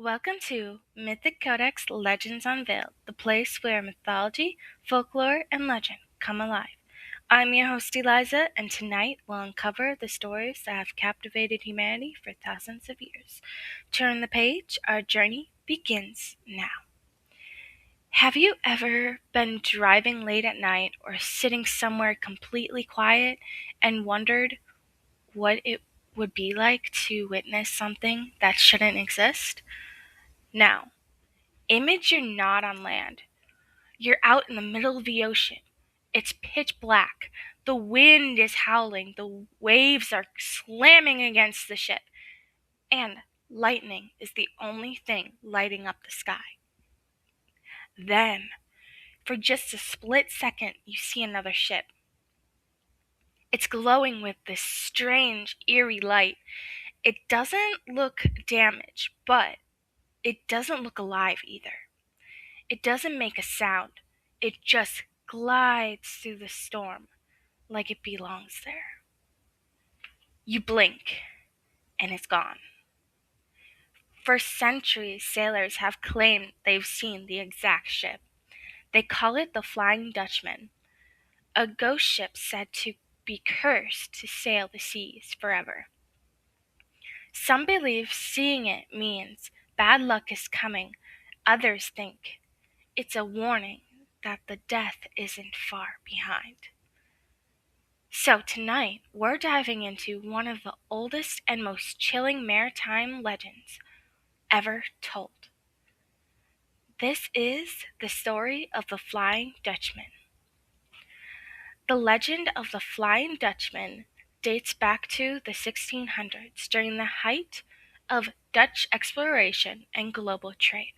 Welcome to Mythic Codex Legends Unveiled, the place where mythology, folklore, and legend come alive. I'm your host Eliza, and tonight we'll uncover the stories that have captivated humanity for thousands of years. Turn the page, our journey begins now. Have you ever been driving late at night or sitting somewhere completely quiet and wondered what it would be like to witness something that shouldn't exist? Now, image you're not on land. You're out in the middle of the ocean. It's pitch black. The wind is howling. The waves are slamming against the ship. And lightning is the only thing lighting up the sky. Then, for just a split second, you see another ship. It's glowing with this strange, eerie light. It doesn't look damaged, but it doesn't look alive either. It doesn't make a sound. It just glides through the storm like it belongs there. You blink, and it's gone. For centuries, sailors have claimed they've seen the exact ship. They call it the Flying Dutchman, a ghost ship said to be cursed to sail the seas forever. Some believe seeing it means bad luck is coming. Others think it's a warning that the death isn't far behind. So tonight, we're diving into one of the oldest and most chilling maritime legends ever told. This is the story of the Flying Dutchman. The legend of the Flying Dutchman dates back to the 1600s during the height of Dutch exploration and global trade.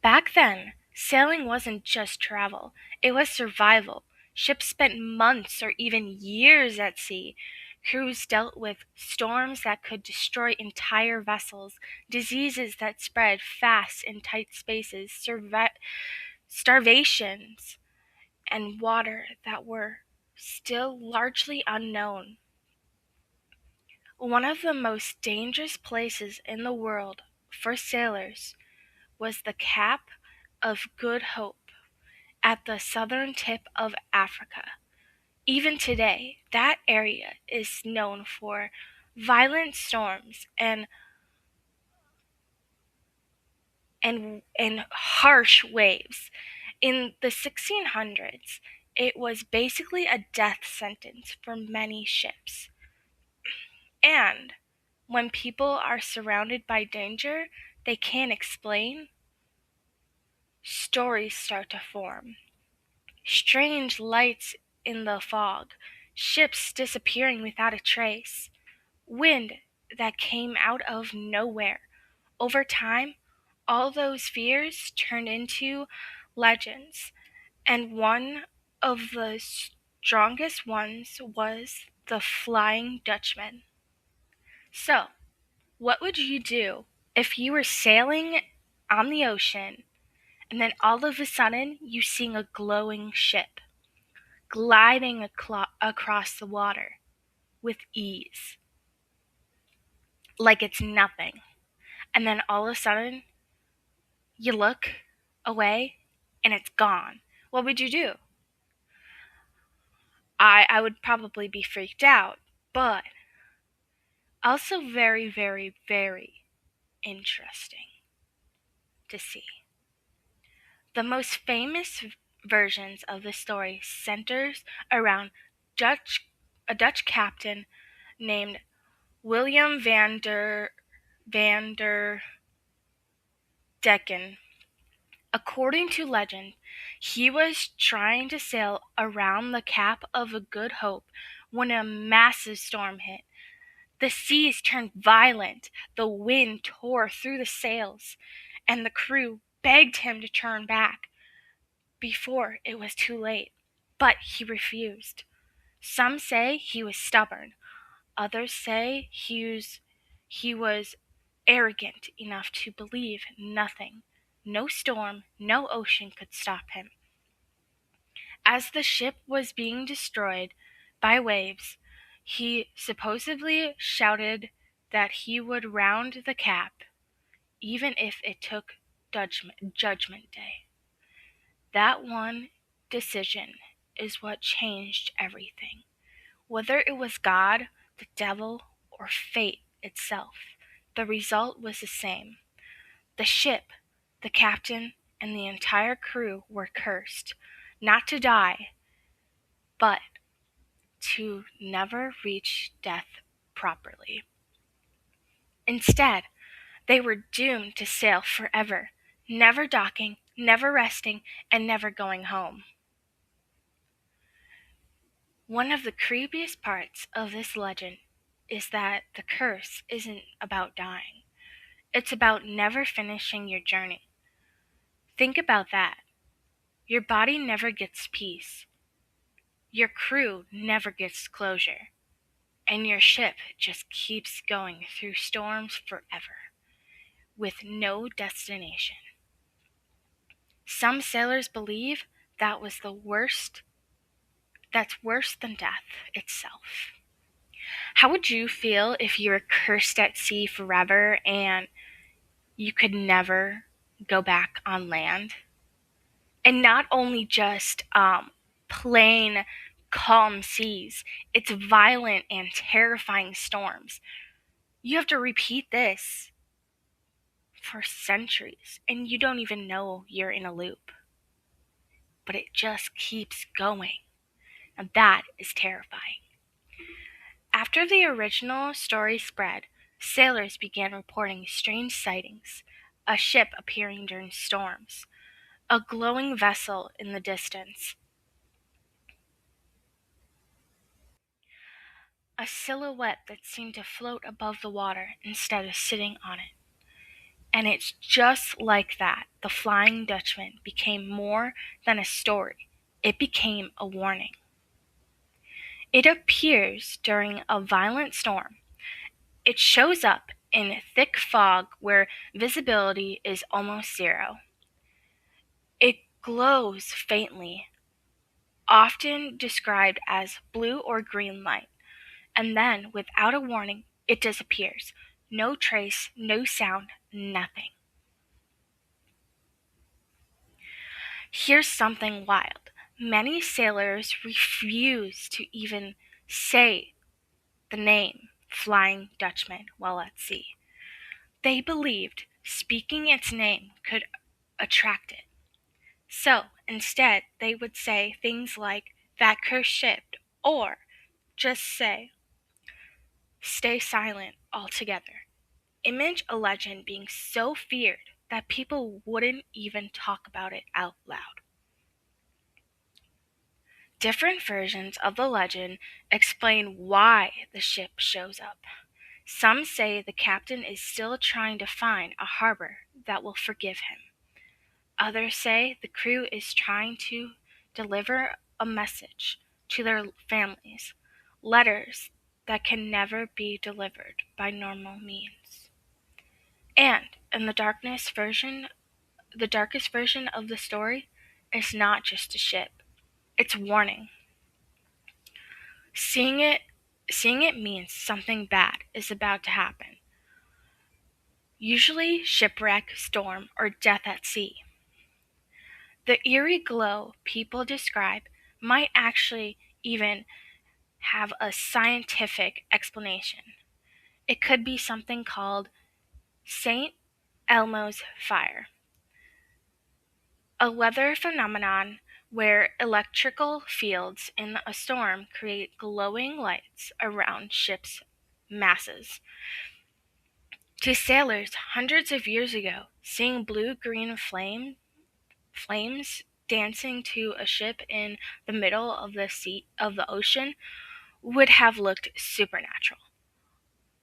Back then, sailing wasn't just travel, it was survival. Ships spent months or even years at sea. Crews dealt with storms that could destroy entire vessels, diseases that spread fast in tight spaces, starvations, and water that were still largely unknown. One of the most dangerous places in the world for sailors was the Cape of Good Hope at the southern tip of Africa. Even today, that area is known for violent storms and harsh waves. In the 1600s, it was basically a death sentence for many ships. And when people are surrounded by danger they can't explain, stories start to form. Strange lights in the fog, ships disappearing without a trace, wind that came out of nowhere. Over time, all those fears turned into legends, and one of the strongest ones was the Flying Dutchman. So, what would you do if you were sailing on the ocean and then all of a sudden you see a glowing ship gliding across the water with ease, like it's nothing, and then all of a sudden you look away and it's gone? What would you do? I would probably be freaked out, but also very, very, very interesting to see. The most famous versions of the story centers around a Dutch captain named William van der Decken. According to legend, he was trying to sail around the Cape of Good Hope when a massive storm hit. The seas turned violent, the wind tore through the sails, and the crew begged him to turn back before it was too late. But he refused. Some say he was stubborn. Others say he was arrogant enough to believe nothing. No storm, no ocean could stop him. As the ship was being destroyed by waves, he supposedly shouted that he would round the Cape. even if it took Judgment Day. That one decision is what changed everything. Whether it was God, the devil, or fate itself, the result was the same. The ship, the captain, and the entire crew were cursed, not to die, but to never reach death properly. Instead, they were doomed to sail forever, never docking, never resting, and never going home. One of the creepiest parts of this legend is that the curse isn't about dying. It's about never finishing your journey. Think about that. Your body never gets peace. Your crew never gets closure. And your ship just keeps going through storms forever, with no destination. Some sailors believe that was that's worse than death itself. How would you feel if you were cursed at sea forever and you could never go back on land? And not only just plain calm seas, it's violent and terrifying storms. You have to repeat this for centuries, and you don't even know you're in a loop. But it just keeps going, and that is terrifying. After the original story spread, sailors began reporting strange sightings, a ship appearing during storms, a glowing vessel in the distance, a silhouette that seemed to float above the water instead of sitting on it. And it's just like that. The Flying Dutchman became more than a story. It became a warning. It appears during a violent storm. It shows up in thick fog where visibility is almost zero. It glows faintly, often described as blue or green light, and then, without a warning, it disappears. No trace, no sound, nothing. Here's something wild. Many sailors refuse to even say the name Flying Dutchman while at sea. They believed speaking its name could attract it. So, instead, they would say things like, that cursed ship, or just say, stay silent altogether. Image a legend being so feared that people wouldn't even talk about it out loud. Different versions of the legend explain why the ship shows up. Some say the captain is still trying to find a harbor that will forgive him. Others say the crew is trying to deliver a message to their families, letters that can never be delivered by normal means. And in the darkest version of the story is not just a ship. It's warning. Seeing it means something bad is about to happen. Usually shipwreck, storm, or death at sea. The eerie glow people describe might actually even have a scientific explanation. It could be something called St. Elmo's fire, a weather phenomenon where electrical fields in a storm create glowing lights around ships' masses. To sailors hundreds of years ago, seeing blue-green flames dancing to a ship in the middle of the ocean would have looked supernatural.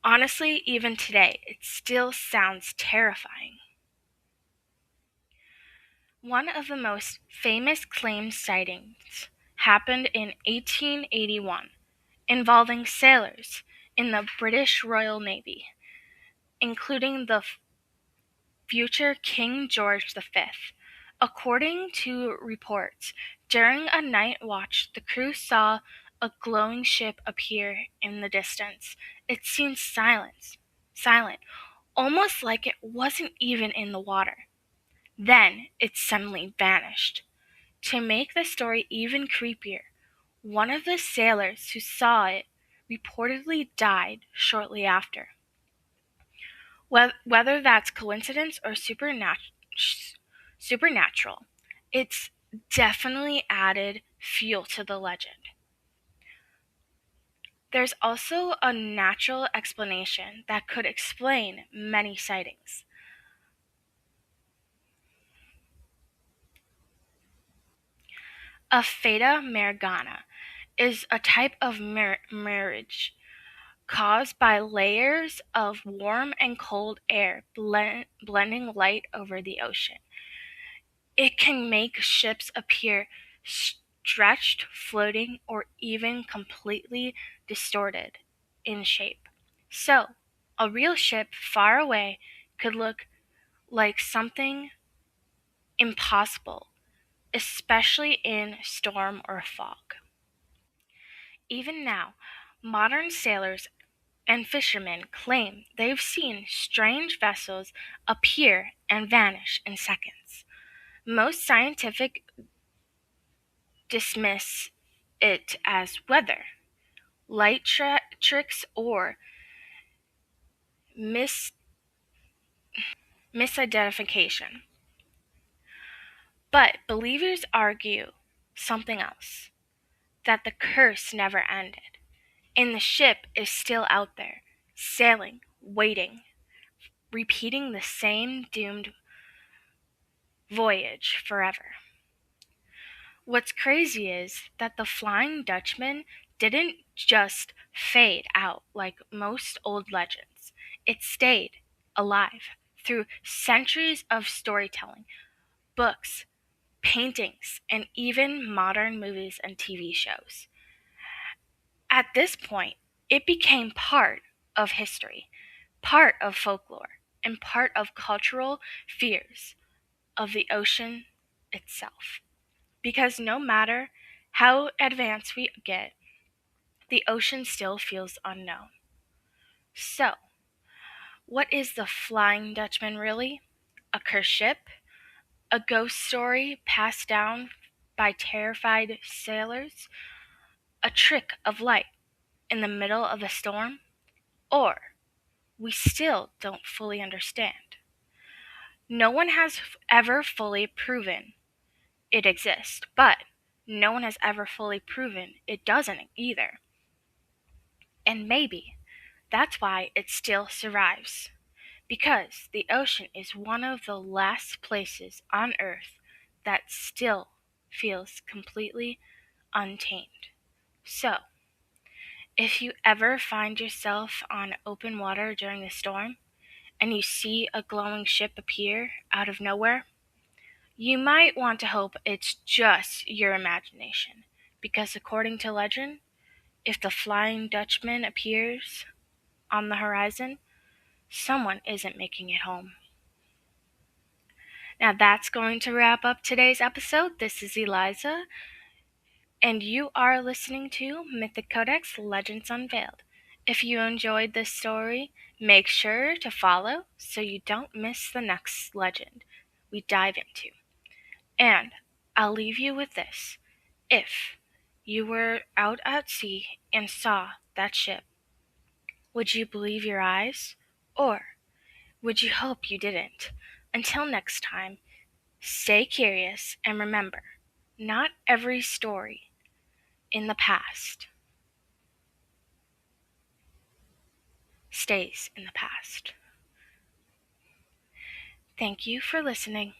Honestly, even today, it still sounds terrifying. One of the most famous claimed sightings happened in 1881, involving sailors in the British Royal Navy, including the future King George V. According to reports, during a night watch, the crew saw a glowing ship appear in the distance. It seemed silent, almost like it wasn't even in the water. Then it suddenly vanished. To make the story even creepier, one of the sailors who saw it reportedly died shortly after. Whether that's coincidence or supernatural, it's definitely added fuel to the legend. There's also a natural explanation that could explain many sightings. A fata morgana is a type of mirage caused by layers of warm and cold air blending light over the ocean. It can make ships appear stretched, floating, or even completely distorted in shape. So, a real ship far away could look like something impossible, especially in storm or fog. Even now, modern sailors and fishermen claim they've seen strange vessels appear and vanish in seconds. Most scientific dismiss it as weather, light tricks, or misidentification. But believers argue something else, that the curse never ended, and the ship is still out there, sailing, waiting, repeating the same doomed voyage forever. What's crazy is that the Flying Dutchman didn't just fade out like most old legends. It stayed alive through centuries of storytelling, books, paintings, and even modern movies and TV shows. At this point, it became part of history, part of folklore, and part of cultural fears of the ocean itself. Because no matter how advanced we get, the ocean still feels unknown. So, what is the Flying Dutchman really? A cursed ship? A ghost story passed down by terrified sailors? A trick of light in the middle of a storm? Or we still don't fully understand. No one has ever fully proven it exists, but no one has ever fully proven it doesn't either. And maybe that's why it still survives. Because the ocean is one of the last places on Earth that still feels completely untamed. So, if you ever find yourself on open water during a storm, and you see a glowing ship appear out of nowhere, you might want to hope it's just your imagination, because according to legend, if the Flying Dutchman appears on the horizon, someone isn't making it home. Now that's going to wrap up today's episode. This is Eliza, and you are listening to Mythic Codex Legends Unveiled. If you enjoyed this story, make sure to follow so you don't miss the next legend we dive into. And I'll leave you with this. If you were out at sea and saw that ship, would you believe your eyes? Or would you hope you didn't? Until next time, stay curious and remember, not every story in the past stays in the past. Thank you for listening.